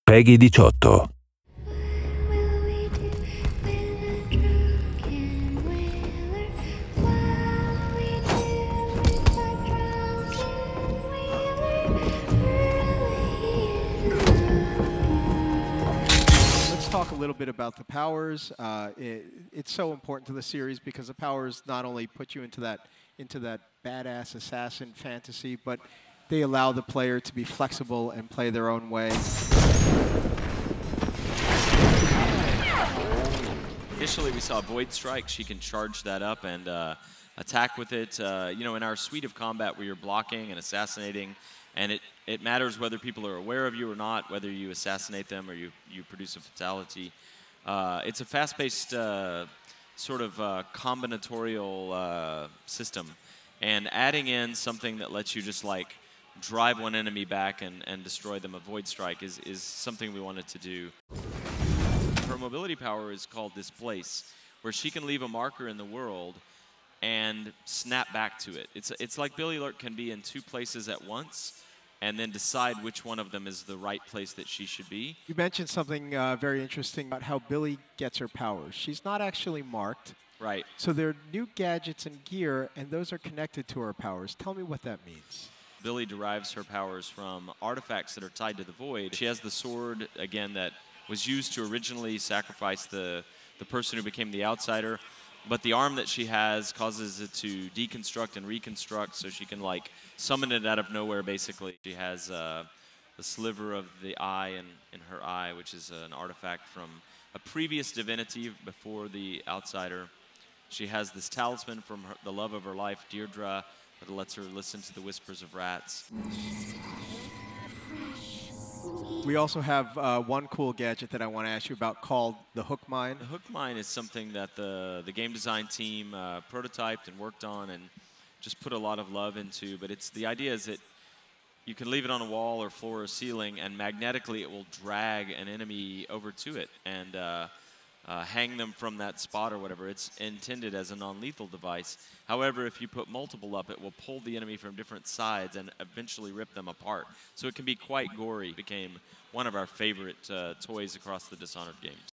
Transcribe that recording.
PEGI 18. Let's talk a little bit about the powers. It's so important to the series because the powers not only put you into that badass assassin fantasy, but they allow the player to be flexible and play their own way. Initially, we saw Void Strike. She can charge that up and attack with it. You know, in our suite of combat where you're blocking and assassinating, and it matters whether people are aware of you or not, whether you assassinate them or you produce a fatality. It's a fast-paced sort of combinatorial system. And adding in something that lets you just like drive one enemy back and destroy them, a Void Strike, is something we wanted to do. Her mobility power is called Displace, where she can leave a marker in the world and snap back to it. It's like Billie Lurk can be in two places at once and then decide which one of them is the right place that she should be. You mentioned something very interesting about how Billie gets her powers. She's not actually marked. Right. So there are new gadgets and gear, and those are connected to her powers. Tell me what that means. Billie derives her powers from artifacts that are tied to the Void. She has the sword, again, that was used to originally sacrifice the person who became the outsider. But the arm that she has causes it to deconstruct and reconstruct, so she can, like, summon it out of nowhere, basically. She has the sliver of the eye in her eye, which is an artifact from a previous divinity before the outsider. She has this talisman from the love of her life, Deirdre, that lets her listen to the whispers of rats. We also have one cool gadget that I want to ask you about called the Hook Mine. The Hook Mine is something that the game design team prototyped and worked on and just put a lot of love into. But the idea is that you can leave it on a wall or floor or ceiling, and magnetically it will drag an enemy over to it and hang them from that spot or whatever. It's intended as a non-lethal device. However, if you put multiple up, it will pull the enemy from different sides and eventually rip them apart. So it can be quite gory. It became one of our favorite toys across the Dishonored games.